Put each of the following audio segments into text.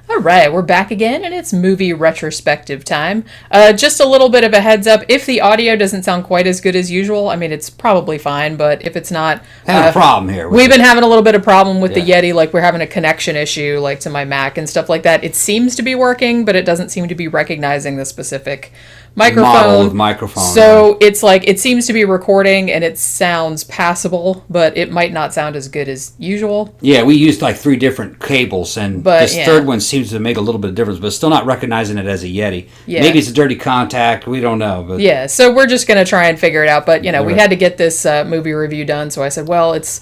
All right, we're back again, and it's movie retrospective time. Just a little bit of a heads up, if the audio doesn't sound quite as good as usual, I mean, it's probably fine, but if it's not... Having a problem here. We've been having a little bit of problem with the Yeti, like we're having a connection issue, like to my Mac and stuff like that. It seems to be working, but it doesn't seem to be recognizing the specific microphone. Model of microphone. So it's like, it seems to be recording, and it sounds passable, but it might not sound as good as usual. Yeah, we used like 3 different cables, and this third one seems to make a little bit of difference, but still not recognizing it as a Yeti. Yeah. Maybe it's a dirty contact. We don't know. But yeah, so we're just going to try and figure it out. But, you know, we had to get this movie review done, so I said, well, it's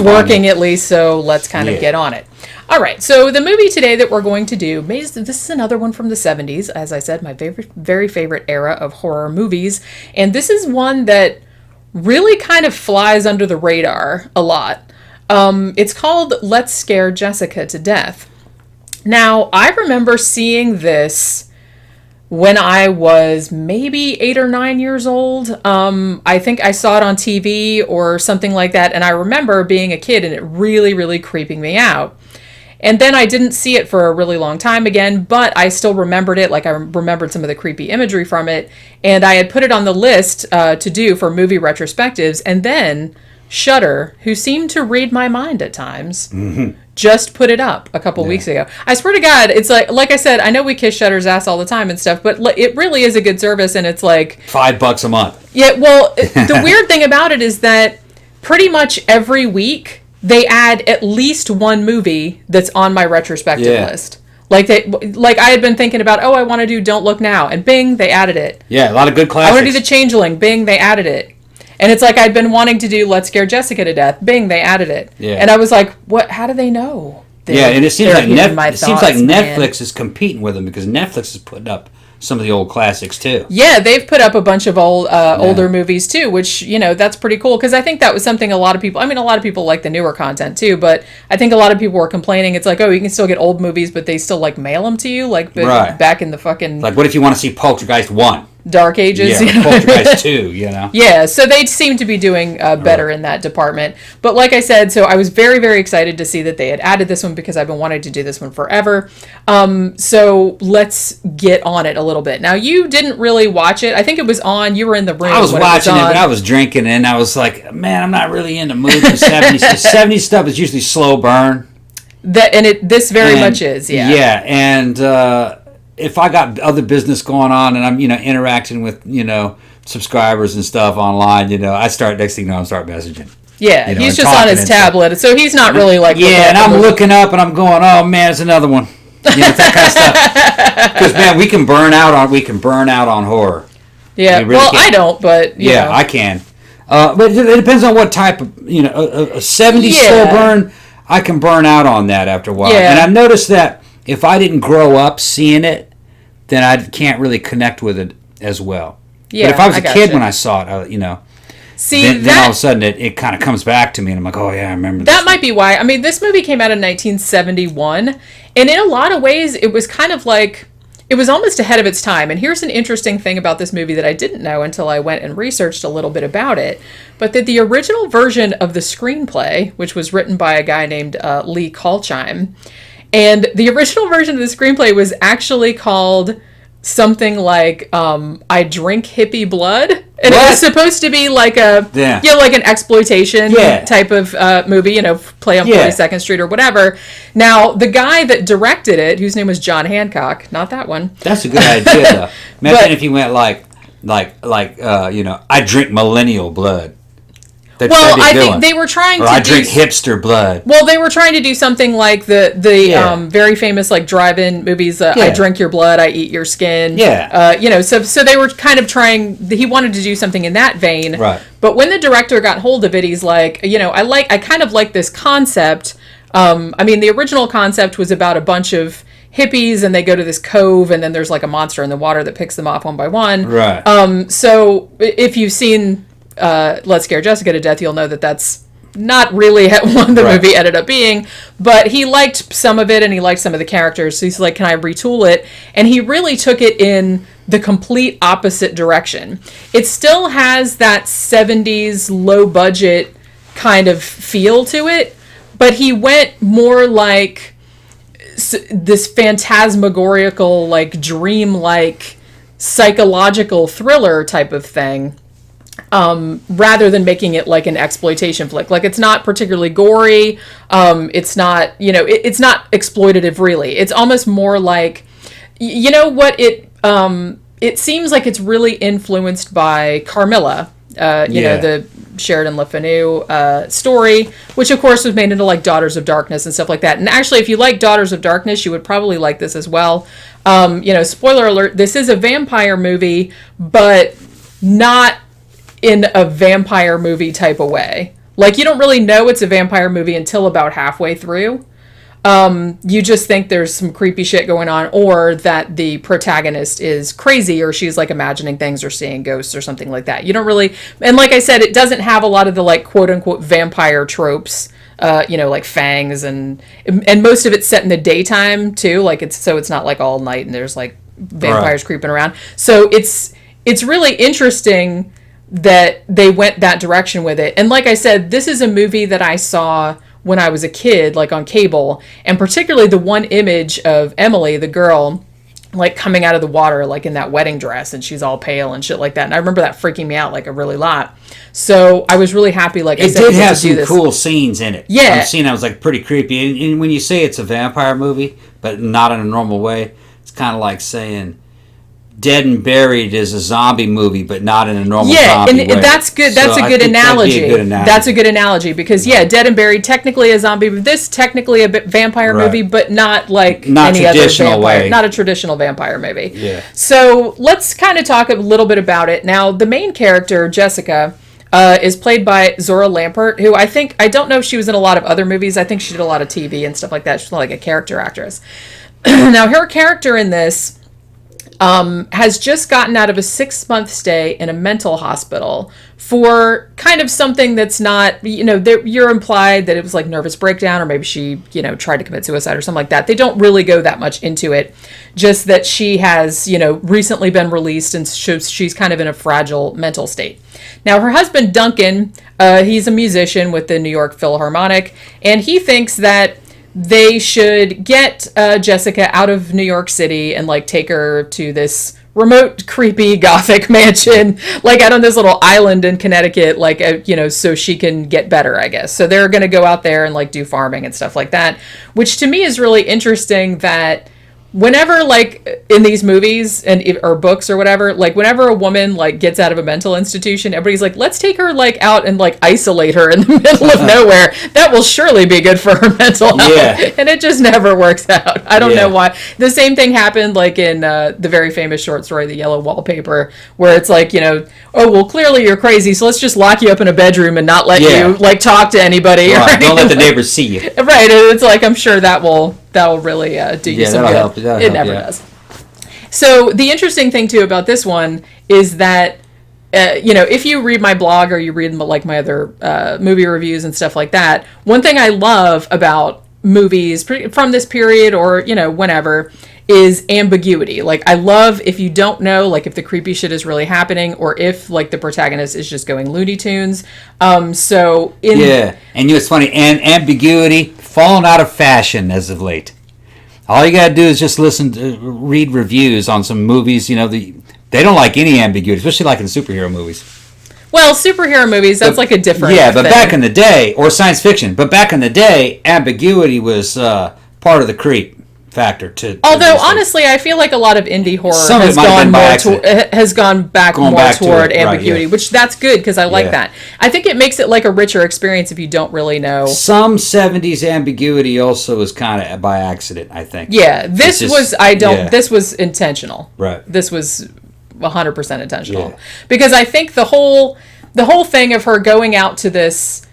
working at least, so let's kind of get on it. All right, so the movie today that we're going to do, this is another one from the 70s, as I said, my very favorite era of horror movies. And this is one that really kind of flies under the radar a lot. It's called Let's Scare Jessica to Death. Now, I remember seeing this when I was maybe 8 or 9 years old. I think I saw it on TV or something like that, and I remember being a kid and it really, really creeping me out. And then I didn't see it for a really long time again, but I still remembered it. Like, I remembered some of the creepy imagery from it, and I had put it on the list to do for movie retrospectives, and then Shudder, who seemed to read my mind at times, just put it up a couple weeks ago. I swear to God, it's like I said, I know we kiss Shudder's ass all the time and stuff, but it really is a good service, and it's like... $5 a month. Yeah, well, the weird thing about it is that pretty much every week... they add at least one movie that's on my retrospective list. Like I had been thinking about, I want to do Don't Look Now, and bing, they added it. Yeah, a lot of good classics. I want to do The Changeling, bing, they added it. And it's like I'd been wanting to do Let's Scare Jessica to Death, bing, they added it. Yeah. And I was like, what? How do they know? And it seems like Netflix is competing with them, because Netflix is putting up some of the old classics too. Yeah, they've put up a bunch of older movies too, which, you know, that's pretty cool, because I think that was something a lot of people like the newer content too, but I think a lot of people were complaining. It's like, you can still get old movies, but they still like mail them to you, like back in the fucking... Like, what if you want to see Poltergeist 1? Dark Ages. Yeah, Poltergeist 2, you know? Yeah, so they seem to be doing better in that department. But like I said, so I was very, very excited to see that they had added this one, because I've been wanting to do this one forever. So let's get on it a little bit. Now, you didn't really watch it. I think it was on. You were in the room. I was watching it, but I was drinking, and I was like, man, I'm not really into movies. 70s. The 70s stuff is usually slow burn. This very much is, yeah. Yeah, and... if I got other business going on and I'm, interacting with, subscribers and stuff online, I start messaging. Yeah, he's just on his tablet, so he's not really like... Yeah, and I'm looking up and I'm going, oh man, it's another one. That kind of stuff. Because, man, we can burn out on horror. Yeah, really can. I don't, but... Yeah, I can. But it depends on what type of, a 70s slow burn, I can burn out on that after a while. Yeah. And I've noticed that if I didn't grow up seeing it, then I can't really connect with it as well. Yeah, but if I was a kid when I saw it, See, then all of a sudden it kind of comes back to me, and I'm like, oh yeah, I remember this. That might be why. I mean, this movie came out in 1971, and in a lot of ways, it was kind of like, it was almost ahead of its time. And here's an interesting thing about this movie that I didn't know until I went and researched a little bit about it, but that the original version of the screenplay, which was written by a guy named Lee Kalchheim, and the original version of the screenplay was actually called something like I Drink Hippie Blood. And it was supposed to be like like an exploitation type of movie, play on 42nd Street or whatever. Now, the guy that directed it, whose name was John Hancock, not that one. That's a good idea, though. Imagine if you went like I Drink Millennial Blood. I think they were trying I drink hipster blood. Well, they were trying to do something like the very famous like drive-in movies. I drink your blood, I eat your skin. Yeah. So they were kind of trying. He wanted to do something in that vein. Right. But when the director got hold of it, he's like, I kind of like this concept. The original concept was about a bunch of hippies, and they go to this cove, and then there's like a monster in the water that picks them off one by one. Right. So if you've seen Let's Scare Jessica to Death, you'll know that that's not really what the movie ended up being, but he liked some of it, and he liked some of the characters, so he's like, can I retool it? And he really took it in the complete opposite direction. It still has that 70s low budget kind of feel to it, but he went more like this phantasmagorical, like dream-like psychological thriller type of thing, rather than making it like an exploitation flick. Like, it's not particularly gory. It's not, it's not exploitative really. It's almost more like, it seems like it's really influenced by Carmilla, the Sheridan Le Fanu story, which of course was made into like Daughters of Darkness and stuff like that. And actually, if you like Daughters of Darkness, you would probably like this as well. Spoiler alert, this is a vampire movie, but not in a vampire movie type of way. Like, you don't really know it's a vampire movie until about halfway through. You just think there's some creepy shit going on, or that the protagonist is crazy, or she's like imagining things or seeing ghosts or something like that. You don't really, and like I said, it doesn't have a lot of the like quote unquote vampire tropes, like fangs, and most of it's set in the daytime too. Like, it's not like all night and there's like vampires creeping around. So it's really interesting that they went that direction with it. And like I said, this is a movie that I saw when I was a kid, like on cable, and particularly the one image of Emily, the girl, like coming out of the water, like in that wedding dress, and she's all pale and shit like that. And I remember that freaking me out like a really lot. So I was really happy. Like, it did have some cool scenes in it. Yeah, I've seen that was like pretty creepy. And when you say it's a vampire movie, but not in a normal way, it's kind of like saying Dead and Buried is a zombie movie, but not in a normal zombie way. Yeah, and that's good. That's a good analogy. That's a good analogy because, Dead and Buried, technically a zombie, but this technically a vampire movie, but not like any other vampire. Not a traditional vampire movie. Yeah. So let's kind of talk a little bit about it. Now, the main character, Jessica, is played by Zora Lampert, who I don't know if she was in a lot of other movies. I think she did a lot of TV and stuff like that. She's like a character actress. Now, her character in this has just gotten out of a 6-month stay in a mental hospital for kind of something that's not, you're implied that it was like nervous breakdown, or maybe she, tried to commit suicide or something like that. They don't really go that much into it. Just that she has, recently been released, and she's kind of in a fragile mental state. Now, her husband, Duncan, he's a musician with the New York Philharmonic, and he thinks that they should get Jessica out of New York City and like take her to this remote, creepy, gothic mansion, like out on this little island in Connecticut, like, so she can get better, I guess. So they're going to go out there and like do farming and stuff like that, which to me is really interesting that whenever, like, in these movies or books or whatever, like, whenever a woman, like, gets out of a mental institution, everybody's like, let's take her, like, out and, like, isolate her in the middle of nowhere. That will surely be good for her mental health. Yeah. And it just never works out. I don't know why. The same thing happened, like, in the very famous short story, The Yellow Wallpaper, where it's like, oh, well, clearly you're crazy, so let's just lock you up in a bedroom and not let you, like, talk to anybody. Right. Don't let the neighbors see you. Right. And it's like, I'm sure that will really do you some good. Help. It never does. So the interesting thing too about this one is that if you read my blog or you read like my other movie reviews and stuff like that, one thing I love about movies from this period or whenever is ambiguity. Like, I love if you don't know, like, if the creepy shit is really happening or if, like, the protagonist is just going Looney Tunes. And it's funny, and ambiguity fallen out of fashion as of late. All you gotta do is just read reviews on some movies. They don't like any ambiguity, especially like in superhero movies. Well, superhero movies, that's like a different thing. But back in the day, or science fiction, but back in the day, ambiguity was part of the creep factor to although honestly I feel like a lot of indie horror has gone back more toward ambiguity, which that's good because I like that. I think it makes it like a richer experience if you don't really know. Some 70s ambiguity also was kind of by accident, I think. This was intentional. Right. This was 100% intentional because I think the whole thing of her going out to this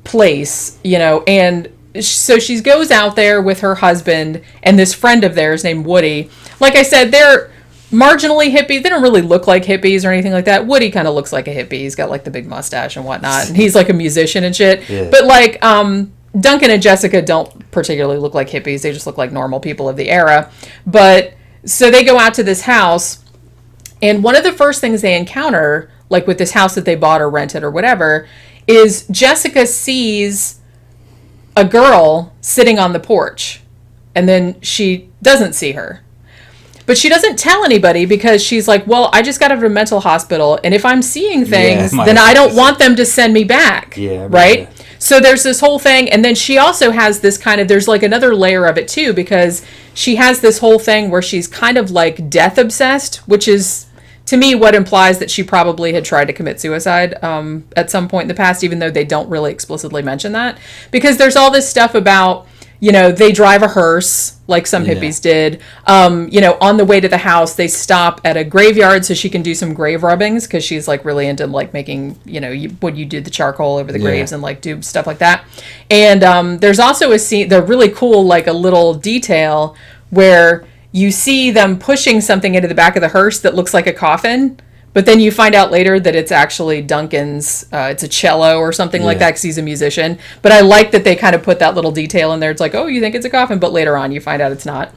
place, and so she goes out there with her husband and this friend of theirs named Woody. Like I said, they're marginally hippie. They don't really look like hippies or anything like that. Woody kind of looks like a hippie. He's got like the big mustache and whatnot. And he's like a musician and shit. Yeah. But like Duncan and Jessica don't particularly look like hippies. They just look like normal people of the era. But so they go out to this house, and one of the first things they encounter, like with this house that they bought or rented or whatever, is Jessica sees a girl sitting on the porch. and then she doesn't see her. But she doesn't tell anybody because she's like, well, I just got out of a mental hospital, and if I'm seeing things, then I don't want them to send me back. Yeah. Right? Yeah. So there's this whole thing, and then she also has this kind of, there's like another layer of it too, because she has this whole thing where she's kind of like death obsessed, which is, to me, what implies that she probably had tried to commit suicide at some point in the past, even though they don't really explicitly mention that. Because there's all this stuff about, you know, they drive a hearse, like some hippies did. You know, on the way to the house, they stop at a graveyard so she can do some grave rubbings, because she's, like, really into, like, making, you know, when you do the charcoal over the graves and, like, do stuff like that. And there's also a scene, the really cool, like, a little detail where you see them pushing something into the back of the hearse that looks like a coffin. But then you find out later that it's actually Duncan's, it's a cello or something like that, because he's a musician. But I like that they kind of put that little detail in there. It's like, oh, you think it's a coffin, but later on you find out it's not.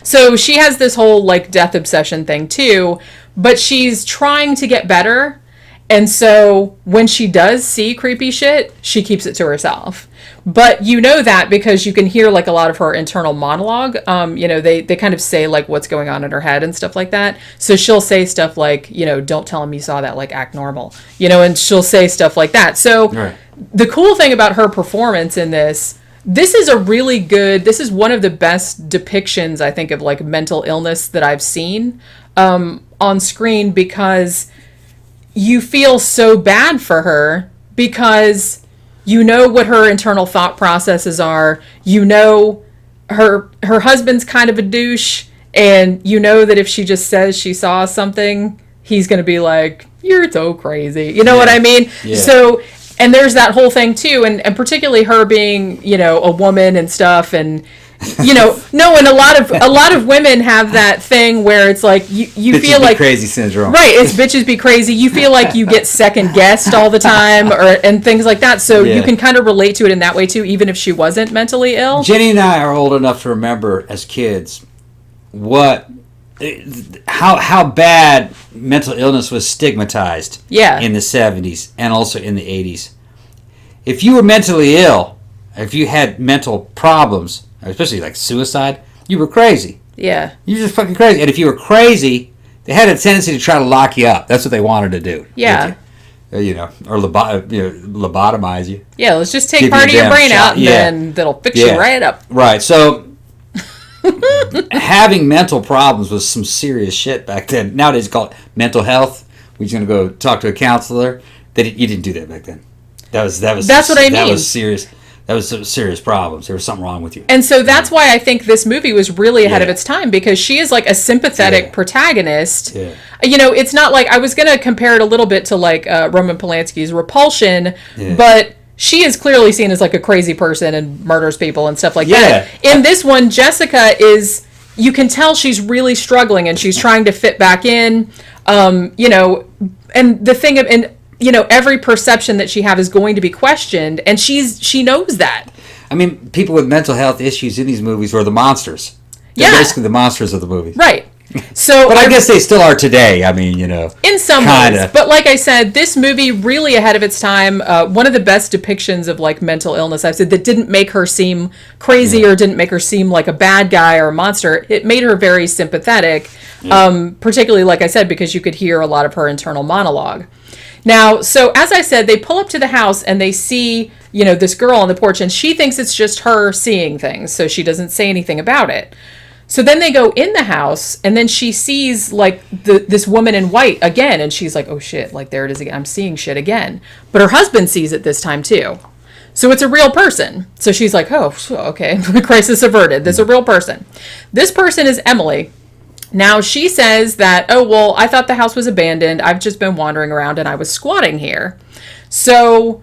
So she has this whole, like, death obsession thing too, but she's trying to get better. And so when she does see creepy shit, she keeps it to herself. But you know that because you can hear, like, a lot of her internal monologue. You know, they kind of say, like, what's going on in her head and stuff like that. So she'll say stuff like, you know, don't tell him you saw that, like, act normal. You know, and she'll say stuff like that. So the cool thing about her performance in this is a really good, this is one of the best depictions, I think, of, like, mental illness that I've seen on screen, because you feel so bad for her because you know what her internal thought processes are. You know her husband's kind of a douche, and you know that if she just says she saw something, he's going to be like, you're so crazy. You know what I mean? Yeah. So, and there's that whole thing too, and particularly her being, you know, a woman and stuff, and you know, no, and a lot of women have that thing where it's like you feel like crazy syndrome, right? It's bitches be crazy. You feel like you get second guessed all the time, and things like that. So you can kind of relate to it in that way too, even if she wasn't mentally ill. Jenny and I are old enough to remember as kids how bad mental illness was stigmatized. In the 70s and also in the 80s. If you were mentally ill, if you had mental problems, especially like suicide, you were crazy. Yeah. You were just fucking crazy. And if you were crazy, they had a tendency to try to lock you up. That's what they wanted to do. Yeah. You know, or lobotomize you. Yeah, let's just take part of your brain out, and then that'll fix you right up. Right. So having mental problems was some serious shit back then. Nowadays it's called mental health. We're just going to go talk to a counselor. You didn't do that back then. That's what I mean. That was serious. That was some serious problems. There was something wrong with you. And so that's why I think this movie was really ahead of its time, because she is like a sympathetic protagonist. Yeah. You know, it's not like, I was going to compare it a little bit to like Roman Polanski's Repulsion, but she is clearly seen as like a crazy person and murders people and stuff like that. In this one, Jessica is, you can tell she's really struggling and she's trying to fit back in, you know, and the thing of, and you know, every perception that she have is going to be questioned, and she knows that. I mean, people with mental health issues in these movies were the monsters. They're basically the monsters of the movie. Right. So, but I guess they still are today. I mean, you know, in some ways. But like I said, this movie really ahead of its time. One of the best depictions of like mental illness I've said, that didn't make her seem crazy or didn't make her seem like a bad guy or a monster. It made her very sympathetic, particularly like I said, because you could hear a lot of her internal monologue. Now, so as I said, they pull up to the house and they see, you know, this girl on the porch, and she thinks it's just her seeing things, so she doesn't say anything about it. So then they go in the house, and then she sees, like, this woman in white again, and she's like, oh shit, like, there it is again, I'm seeing shit again. But her husband sees it this time too. So it's a real person. So she's like, oh, okay, crisis averted. This is a real person. This person is Emily. Now, she says that, oh, well, I thought the house was abandoned. I've just been wandering around and I was squatting here. So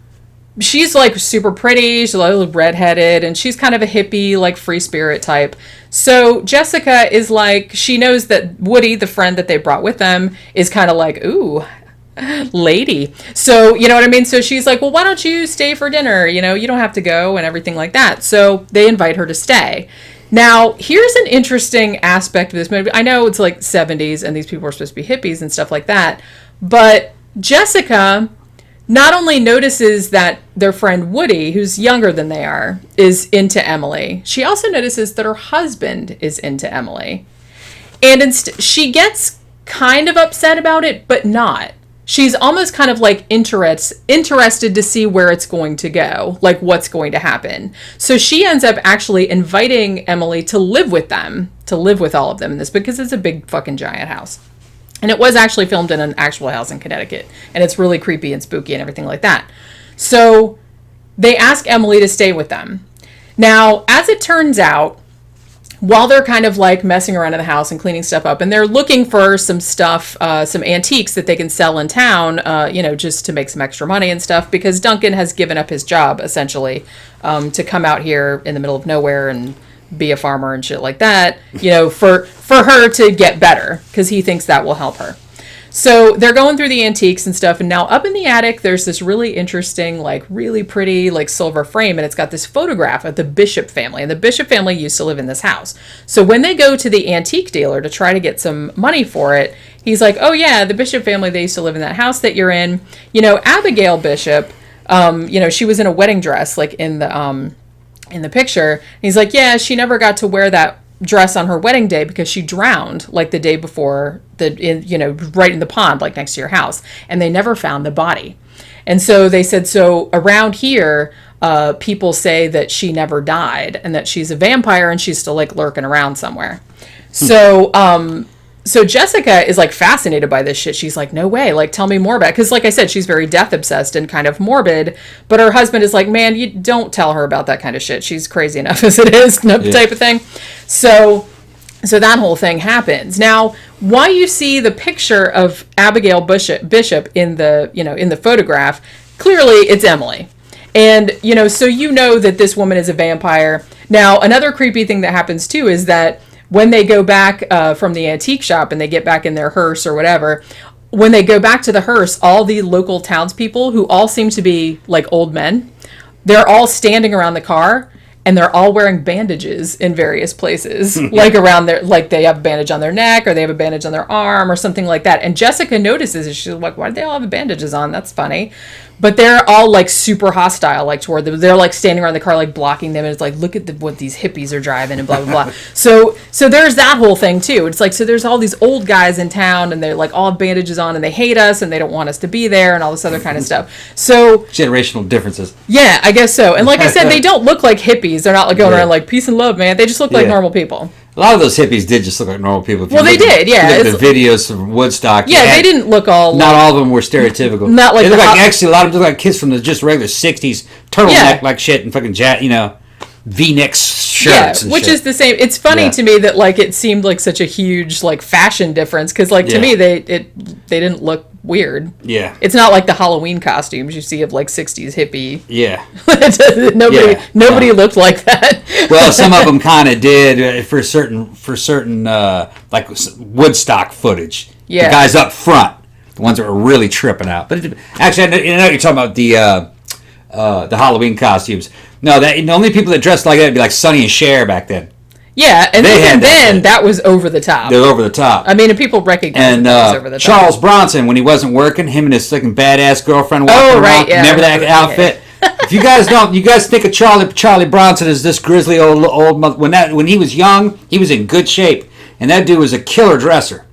she's like super pretty. She's a little redheaded, and she's kind of a hippie, like free spirit type. So Jessica is like, she knows that Woody, the friend that they brought with them, is kind of like, ooh, lady. So, you know what I mean? So she's like, well, why don't you stay for dinner? You know, you don't have to go and everything like that. So they invite her to stay. Now, here's an interesting aspect of this movie. I know it's like 70s and these people are supposed to be hippies and stuff like that, but Jessica, not only notices that their friend Woody, who's younger than they are, is into Emily, she also notices that her husband is into Emily. And she gets kind of upset about it, but not. She's almost kind of like interested to see where it's going to go, like what's going to happen. So she ends up actually inviting Emily to live with them, to live with all of them in this, because it's a big fucking giant house. And it was actually filmed in an actual house in Connecticut. And it's really creepy and spooky and everything like that. So they ask Emily to stay with them. Now, as it turns out, while they're kind of like messing around in the house and cleaning stuff up, and they're looking for some stuff, some antiques that they can sell in town, just to make some extra money and stuff, because Duncan has given up his job, essentially, to come out here in the middle of nowhere and be a farmer and shit like that, for her to get better, because he thinks that will help her. So they're going through the antiques and stuff, and now up in the attic, there's this really interesting, like really pretty, like silver frame, and it's got this photograph of the Bishop family, and the Bishop family used to live in this house. So when they go to the antique dealer to try to get some money for it, he's like, oh yeah, the Bishop family, they used to live in that house that you're in. Abigail Bishop, she was in a wedding dress, like in the picture. And he's like, yeah, she never got to wear that dress on her wedding day because she drowned like the day before, right in the pond, like next to your house, and they never found the body. And so they said, so around here, people say that she never died and that she's a vampire and she's still like lurking around somewhere. So Jessica is like fascinated by this shit. She's like, no way, like tell me more about it. Because like I said, she's very death obsessed and kind of morbid, but her husband is like, man, you don't tell her about that kind of shit. She's crazy enough as it is, type of thing. So that whole thing happens. Now, why you see the picture of Abigail Bishop in the photograph, clearly it's Emily. And, so that this woman is a vampire. Now, another creepy thing that happens too is that when they go back from the antique shop and they get back in their hearse or whatever, when they go back to the hearse, all the local townspeople, who all seem to be like old men, they're all standing around the car and they're all wearing bandages in various places, like around their, like they have a bandage on their neck or they have a bandage on their arm or something like that. And Jessica notices it. She's like, why do they all have bandages on? That's funny. But they're all like super hostile, like toward them. They're like standing around the car, like blocking them. And it's like, look at what these hippies are driving and blah, blah, blah. So there's that whole thing too. It's like, so there's all these old guys in town and they're like all have bandages on and they hate us and they don't want us to be there and all this other kind of stuff. So generational differences. Yeah, I guess so. And like I said, they don't look like hippies. They're not like going around like peace and love, man. They just look like normal people. A lot of those hippies did just look like normal people. Well, they did, yeah. The videos from Woodstock. Yeah, they didn't look all... Not all of them were stereotypical. Not like... They look like, actually, a lot of them look like kids from the just regular 60s, turtleneck like shit, and fucking, V-neck shirts and which shit. Is the same. It's funny to me that, like, it seemed like such a huge, like, fashion difference, because, like, to me, they didn't look weird. Yeah. It's not like the Halloween costumes you see of, like, 60s hippie. Yeah. Nobody looked like that. Well, some of them kind of did for certain like Woodstock footage. Yeah. The guys up front, the ones that were really tripping out. But actually, I know you're talking about the Halloween costumes. No, the only people that dressed like that would be like Sonny and Cher back then. Yeah, and even then, that was over the top. They were over the top. I mean, and people recognized that was over the top. Charles Bronson, when he wasn't working, him and his fucking badass girlfriend walking around. Yeah, remember that outfit? Yeah. If you guys don't, you guys think of Charlie Bronson as this grizzly old mother. When he was young, he was in good shape, and that dude was a killer dresser.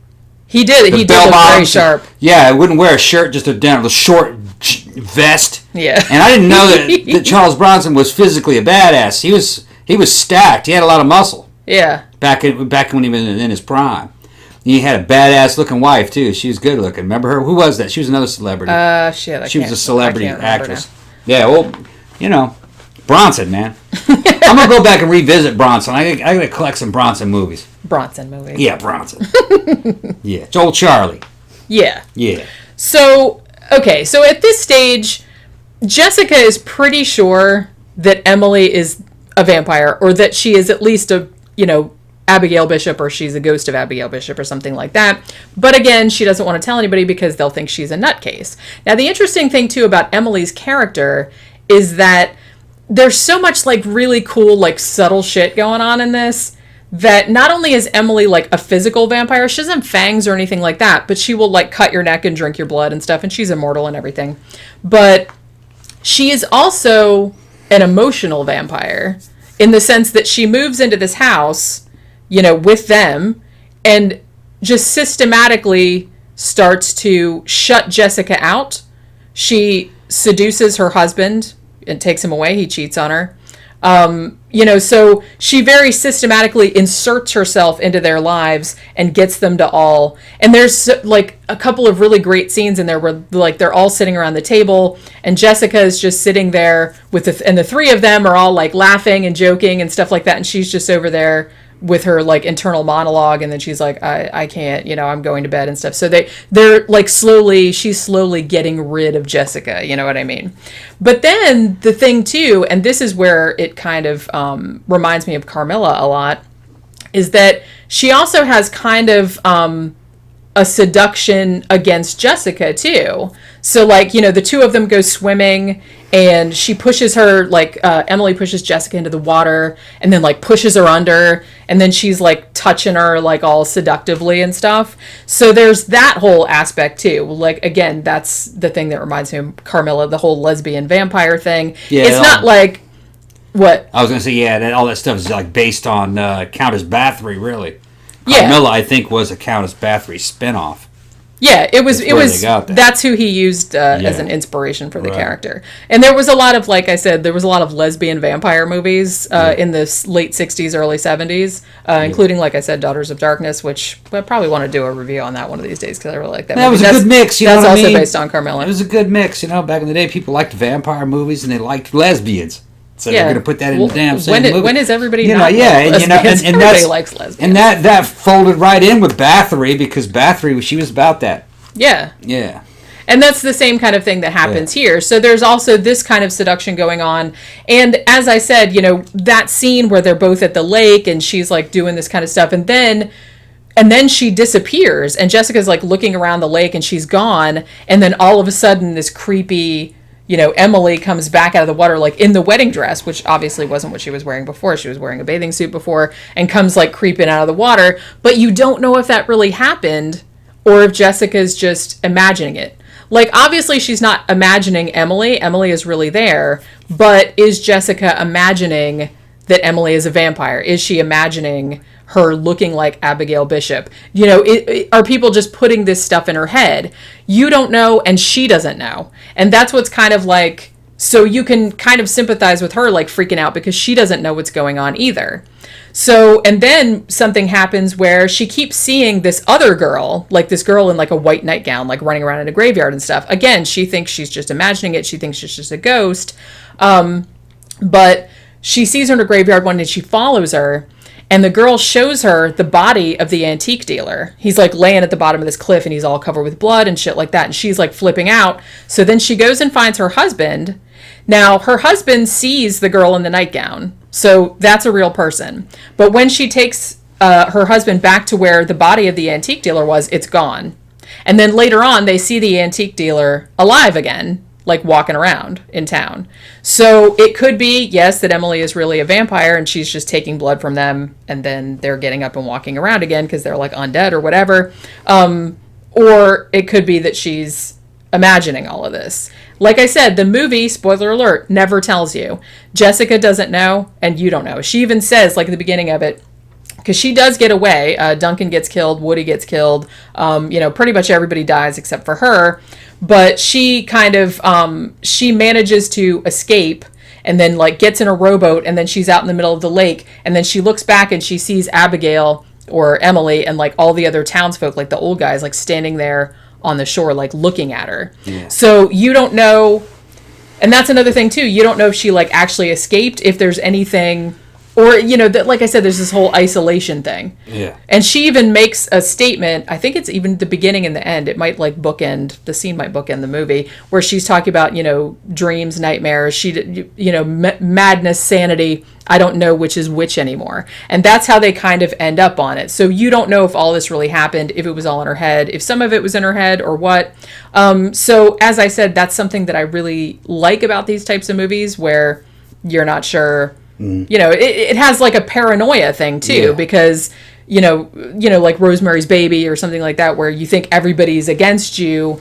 He did. He did look very sharp. Yeah, he wouldn't wear a shirt, just a short vest. Yeah. And I didn't know that Charles Bronson was physically a badass. He was stacked. He had a lot of muscle. Yeah. Back when he was in his prime. He had a badass looking wife too. She was good looking. Remember her? Who was that? She was another celebrity. Shit. She was a celebrity actress. Yeah, well, Bronson, man. I'm gonna go back and revisit Bronson. I gotta collect some Bronson movies. Bronson movies. Yeah, Bronson. Yeah, it's old Charlie. Yeah. Yeah. So at this stage, Jessica is pretty sure that Emily is a vampire, or that she is at least Abigail Bishop, or she's a ghost of Abigail Bishop or something like that. But again, she doesn't want to tell anybody because they'll think she's a nutcase. Now, the interesting thing too about Emily's character is that there's so much like really cool, like subtle shit going on in this that not only is Emily like a physical vampire, she doesn't have fangs or anything like that, but she will like cut your neck and drink your blood and stuff, and she's immortal and everything. But she is also an emotional vampire in the sense that she moves into this house, you know, with them, and just systematically starts to shut Jessica out. She seduces her husband and takes him away. He cheats on her. You know, so she very systematically inserts herself into their lives and gets them to all. And there's like a couple of really great scenes in there where like they're all sitting around the table and Jessica is just sitting there with and the three of them are all like laughing and joking and stuff like that. And she's just over there with her like internal monologue, and then she's like, I can't, you know, I'm going to bed and stuff. So they're like she's slowly getting rid of Jessica, you know what I mean? But then the thing too, and this is where it kind of reminds me of Carmilla a lot, is that she also has kind of a seduction against Jessica too. So like, you know, the two of them go swimming and she pushes her, like Emily pushes Jessica into the water and then like pushes her under, and then she's like touching her like all seductively and stuff. So there's that whole aspect too. Like, again, that's the thing that reminds me of Carmilla, the whole lesbian vampire thing. Yeah, it's not like what I was gonna say. Yeah, that all that stuff is like based on Countess Bathory, really. Carmilla, I think, was a Countess Bathory spinoff. Yeah, it was. That's who he used as an inspiration for the character. And there was a lot of, like I said, there was a lot of lesbian vampire movies in the late 60s, early 70s, including, like I said, Daughters of Darkness, which I probably want to do a review on that one of these days because I really like that. That movie. Was a good mix. You know what I mean? That's also based on Carmilla. It was a good mix. You know, back in the day, people liked vampire movies and they liked lesbians. So they're going to put that in the damn same movie. When is everybody not lesbians? And everybody likes lesbians. And that folded right in with Bathory because Bathory, she was about that. Yeah. Yeah. And that's the same kind of thing that happens here. So there's also this kind of seduction going on. And as I said, you know, that scene where they're both at the lake and she's like doing this kind of stuff. And then she disappears and Jessica's like looking around the lake and she's gone. And then all of a sudden this creepy, you know, Emily comes back out of the water like in the wedding dress, which obviously wasn't what she was wearing before. She was wearing a bathing suit before, and comes like creeping out of the water. But you don't know if that really happened or if Jessica's just imagining it. Like, obviously she's not imagining Emily. Emily is really there. But is Jessica imagining that Emily is a vampire? Is she imagining her looking like Abigail Bishop? You know, are people just putting this stuff in her head? You don't know, and she doesn't know. And that's what's kind of like, so you can kind of sympathize with her, like freaking out because she doesn't know what's going on either. So, and then something happens where she keeps seeing this other girl, like this girl in like a white nightgown, like running around in a graveyard and stuff. Again, she thinks she's just imagining it. She thinks she's just a ghost. But she sees her in a graveyard one day and she follows her. And the girl shows her the body of the antique dealer. He's like laying at the bottom of this cliff and he's all covered with blood and shit like that. And she's like flipping out. So then she goes and finds her husband. Now, her husband sees the girl in the nightgown. So that's a real person. But when she takes her husband back to where the body of the antique dealer was, it's gone. And then later on, they see the antique dealer alive again, like walking around in town. So it could be, yes, that Emily is really a vampire and she's just taking blood from them and then they're getting up and walking around again because they're like undead or whatever. Or it could be that she's imagining all of this. Like I said, the movie, spoiler alert, never tells you. Jessica doesn't know and you don't know. She even says, like at the beginning of it, because she does get away. Duncan gets killed. Woody gets killed. You know, pretty much everybody dies except for her. But she kind of, she manages to escape and then like gets in a rowboat and then she's out in the middle of the lake. And then she looks back and she sees Abigail or Emily and like all the other townsfolk, like the old guys, like standing there on the shore, like looking at her. Yeah. So you don't know. And that's another thing too. You don't know if she like actually escaped, if there's anything. Or, you know, that, like I said, there's this whole isolation thing. Yeah. And she even makes a statement, I think it's even the beginning and the end, it might like bookend, the scene might bookend the movie, where she's talking about, you know, dreams, nightmares, you know, madness, sanity, I don't know which is which anymore. And that's how they kind of end up on it. So you don't know if all this really happened, if it was all in her head, if some of it was in her head or what. So as I said, that's something that I really like about these types of movies where you're not sure You know, it has like a paranoia thing too, because you know, like Rosemary's Baby or something like that, where you think everybody's against you,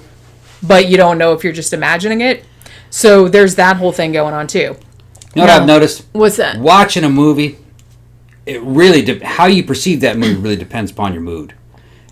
but you don't know if you're just imagining it. So there's that whole thing going on too. You know what I've noticed? What's that? Watching a movie, it really how you perceive that movie really depends upon your mood.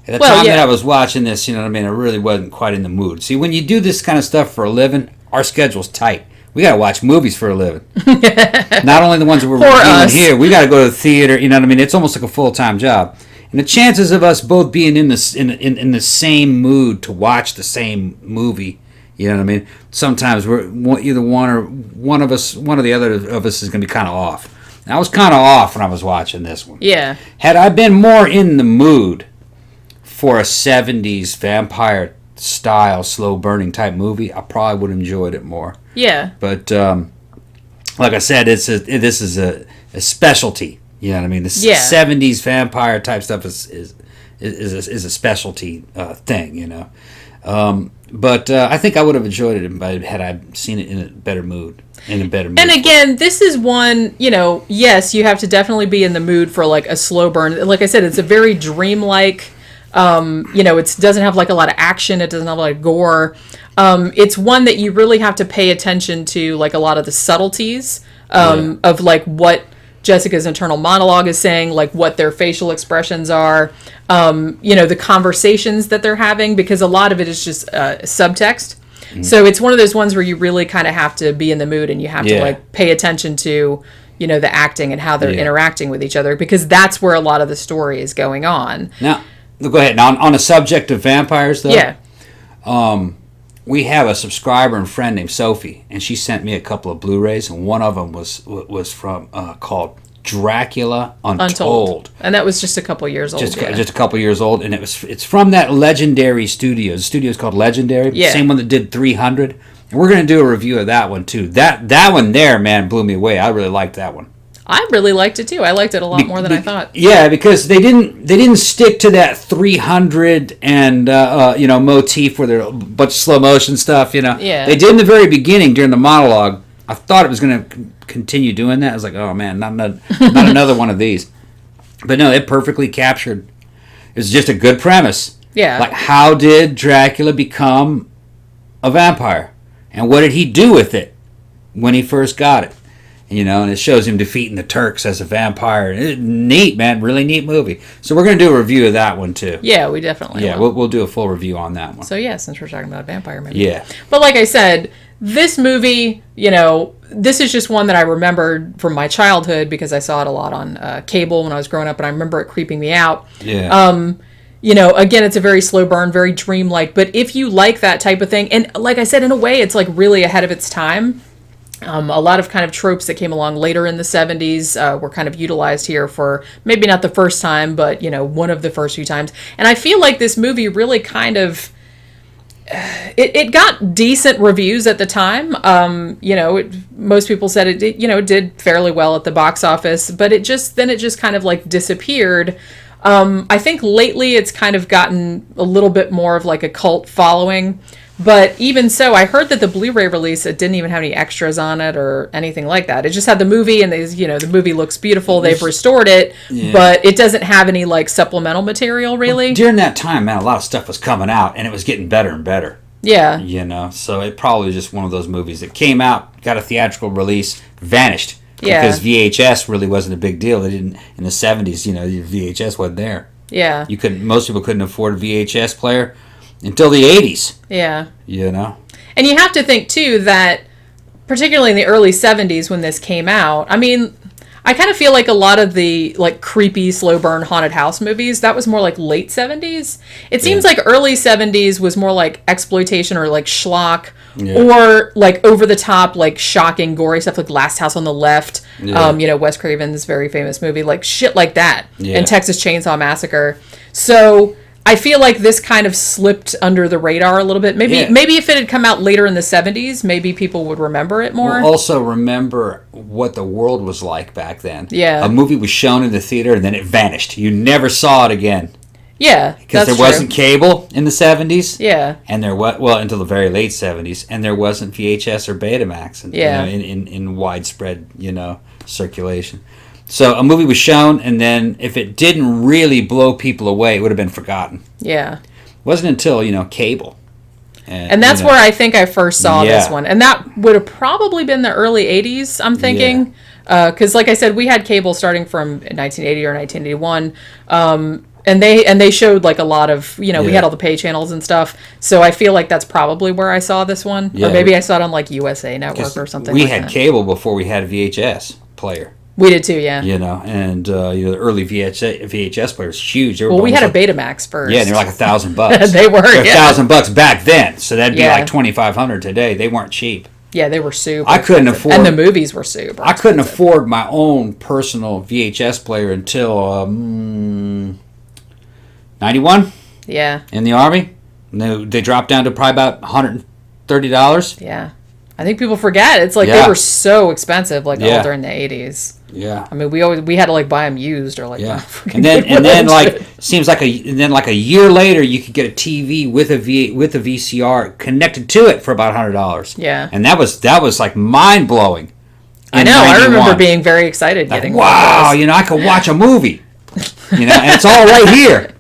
At the time that I was watching this, you know what I mean, I really wasn't quite in the mood. See, when you do this kind of stuff for a living, our schedule's tight. We got to watch movies for a living. Not only the ones that we're reviewing here, we got to go to the theater, you know what I mean? It's almost like a full-time job. And the chances of us both being in the same mood to watch the same movie, you know what I mean? Sometimes we're either one of the other of us is going to be kind of off. And I was kind of off when I was watching this one. Yeah. Had I been more in the mood for a 70s vampire style slow burning type movie, I probably would have enjoyed it more. Yeah. But like I said, this is a specialty. You know what I mean? The 70s vampire type stuff is a specialty thing, you know. But I think I would have enjoyed it had I seen it in a better mood. And again, this is one, you know, yes, you have to definitely be in the mood for like a slow burn. Like I said, it's a very dreamlike. You know, it doesn't have like a lot of action. It doesn't have a lot of gore. It's one that you really have to pay attention to, like a lot of the subtleties of like what Jessica's internal monologue is saying, like what their facial expressions are, you know, the conversations that they're having, because a lot of it is just subtext. Mm-hmm. So it's one of those ones where you really kind of have to be in the mood and you have to like pay attention to, you know, the acting and how they're interacting with each other, because that's where a lot of the story is going on. Now, go ahead. Now, on the subject of vampires, though, we have a subscriber and friend named Sophie, and she sent me a couple of Blu-rays, and one of them was from called Dracula Untold, and that was just a couple years old. Just a couple years old, and it's from that Legendary Studios. The studio's called Legendary, same one that did 300. And we're going to do a review of that one too. That one there, man, blew me away. I really liked that one. I really liked it too. I liked it a lot more than I thought. Yeah, because they didn't stick to that 300 and you know, motif where they're a bunch of slow motion stuff. You know, they did in the very beginning during the monologue. I thought it was going to continue doing that. I was like, oh man, not another one of these. But no, it perfectly captured. It was just a good premise. Yeah, like how did Dracula become a vampire, and what did he do with it when he first got it? You know, and it shows him defeating the Turks as a vampire. Neat, man. Really neat movie. So we're going to do a review of that one, too. Yeah, we definitely will. We'll do a full review on that one. So, yeah, since we're talking about a vampire movie. Yeah. But like I said, this movie, you know, this is just one that I remembered from my childhood because I saw it a lot on cable when I was growing up, and I remember it creeping me out. Yeah. You know, again, it's a very slow burn, very dreamlike. But if you like that type of thing, and like I said, in a way, it's like really ahead of its time. A lot of kind of tropes that came along later in the 70s were kind of utilized here for maybe not the first time, but, you know, one of the first few times. And I feel like this movie really kind of, it got decent reviews at the time. You know, most people said it did, you know, did fairly well at the box office, but it just kind of like disappeared. I think lately it's kind of gotten a little bit more of like a cult following. But even so, I heard that the Blu-ray release, it didn't even have any extras on it or anything like that. It just had the movie, and you know, the movie looks beautiful. They've restored it, but it doesn't have any like supplemental material really. Well, during that time, man, a lot of stuff was coming out, and it was getting better and better. Yeah. You know, so it probably was just one of those movies that came out, got a theatrical release, vanished. Yeah. Because VHS really wasn't a big deal. They didn't in the 70s. You know, VHS wasn't there. Yeah. Most people couldn't afford a VHS player until the 80s. Yeah. You know? And you have to think, too, that particularly in the early 70s when this came out, I mean, I kind of feel like a lot of the, like, creepy, slow burn haunted house movies, that was more like late 70s. It seems like early 70s was more like exploitation or, like, schlock or, like, over-the-top, like, shocking, gory stuff like Last House on the Left, you know, Wes Craven's very famous movie, like, shit like that, and Texas Chainsaw Massacre. So I feel like this kind of slipped under the radar a little bit. Maybe if it had come out later in the 70s, maybe people would remember it more. We'll also remember what the world was like back then. Yeah. A movie was shown in the theater and then it vanished. You never saw it again. Yeah, because there wasn't cable in the 70s. Yeah. And there was, well, until the very late 70s, and there wasn't VHS or Betamax you know, in widespread, you know, circulation. So a movie was shown, and then if it didn't really blow people away, it would have been forgotten. Yeah. It wasn't until, cable. And that's where I think I first saw this one. And that would have probably been the early 80s, I'm thinking. Because, like I said, we had cable starting from 1980 or 1981. And they showed, like, a lot of, we had all the pay channels and stuff. So I feel like that's probably where I saw this one. Yeah, or maybe I saw it on, like, USA Network or something we had cable before we had a VHS player. We did too, yeah. And the early VHS player was huge. We had a Betamax first. Yeah, and they were like $1,000. They were, $1,000 back then, so that'd be like $2,500 today. They weren't cheap. Yeah, they were super. I couldn't afford, and the movies were super. I couldn't afford my own personal VHS player until 91. Yeah. In the Army, they dropped down to probably about $130. Yeah. I think people forget. It's like they were so expensive, like all during the 80s. Yeah, I mean, we had to like buy them used or like and then like seems like a year later you could get a TV with a VCR connected to it for about $100. Yeah, and that was like mind blowing. I know. 91. I remember being very excited getting. Wow, I could watch a movie. And it's all right here.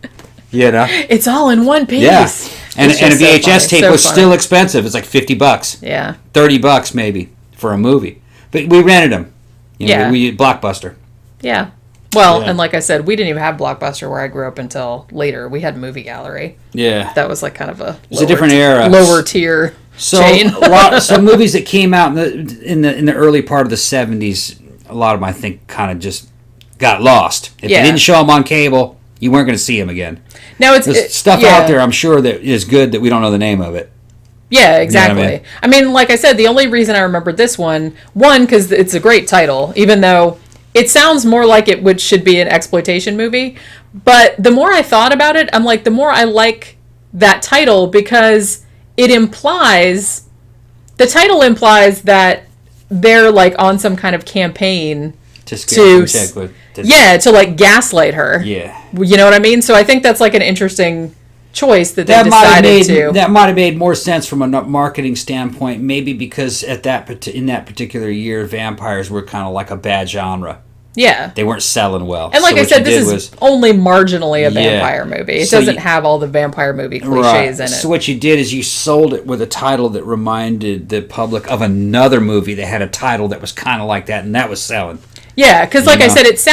It's all in one piece. Yeah, and a VHS tape was still expensive. It's like $50. Yeah, $30 maybe for a movie, but we rented them. We Blockbuster. Yeah. Well, and like I said, we didn't even have Blockbuster where I grew up until later. We had Movie Gallery. Yeah. That was like kind of a different era. Lower tier chain. Some movies that came out in the early part of the 70s, a lot of them I think kind of just got lost. If they didn't show them on cable, you weren't going to see them again. Now there's stuff out there I'm sure that is good that we don't know the name of it. Yeah, exactly. I mean, like I said, the only reason I remembered this one, because it's a great title, even though it sounds more like should be an exploitation movie. But the more I thought about it, I'm like, the more I like that title because the title implies that they're like on some kind of campaign to like gaslight her. Yeah. You know what I mean? So I think that's like an interesting choice that they decided to. That might have made more sense from a marketing standpoint, maybe because in that particular year, vampires were kind of like a bad genre. Yeah. They weren't selling well. And like I said, this is only marginally a vampire movie. It doesn't have all the vampire movie cliches in it. So what you did is you sold it with a title that reminded the public of another movie that had a title that was kind of like that, and that was selling. Yeah, because like I said, it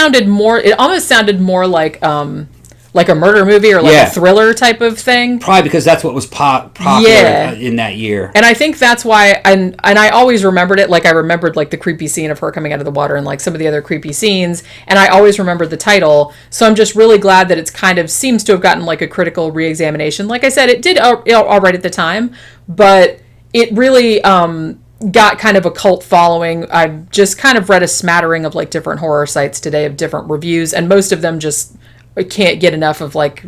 almost sounded more like a murder movie or like a thriller type of thing. Probably because that's what was popular in that year. And I think that's why, and I always remembered it, like I remembered like the creepy scene of her coming out of the water and like some of the other creepy scenes, and I always remembered the title, so I'm just really glad that it's kind of seems to have gotten like a critical re-examination. Like I said, it did all right at the time, but it really got kind of a cult following. I've just kind of read a smattering of like different horror sites today of different reviews, and most of them just can't get enough of like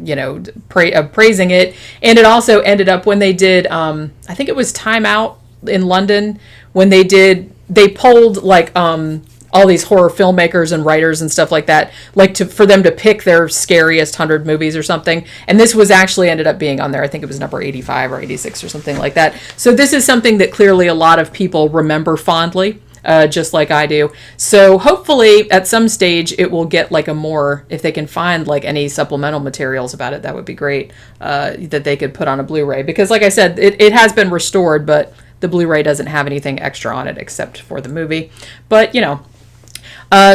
praising it. And it also ended up when they did I think it was Time Out in London when they polled like all these horror filmmakers and writers and stuff like that, like for them to pick their scariest 100 movies or something, and this was actually ended up being on there. I think it was number 85 or 86 or something like that. So this is something that clearly a lot of people remember fondly. Just like I do. So hopefully at some stage it will get like if they can find like any supplemental materials about it, that would be great, that they could put on a Blu-ray. Because like I said, it has been restored, but the Blu-ray doesn't have anything extra on it except for the movie. But,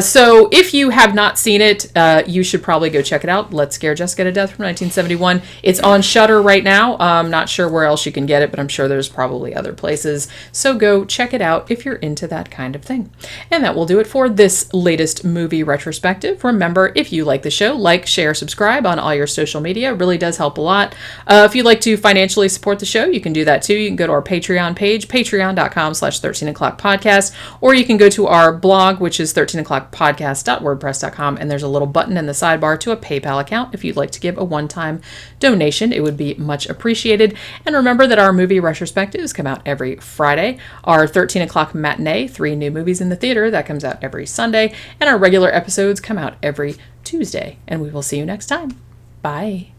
so if you have not seen it, you should probably go check it out. Let's Scare Jessica to Death from 1971. It's on Shudder right now. I'm not sure where else you can get it, but I'm sure there's probably other places. So go check it out if you're into that kind of thing. And that will do it for this latest movie retrospective. Remember, if you like the show, like, share, subscribe on all your social media. It really does help a lot. If you'd like to financially support the show, you can do that too. You can go to our Patreon page, patreon.com/13o'clock podcast, or you can go to our blog, which is 13o'clockpodcast.wordpress.com, and there's a little button in the sidebar to a PayPal account. If you'd like to give a one-time donation, it would be much appreciated. And remember that our movie retrospectives come out every Friday. Our 13 o'clock matinee, 3 new movies in the theater, that comes out every Sunday. And our regular episodes come out every Tuesday. And we will see you next time. Bye.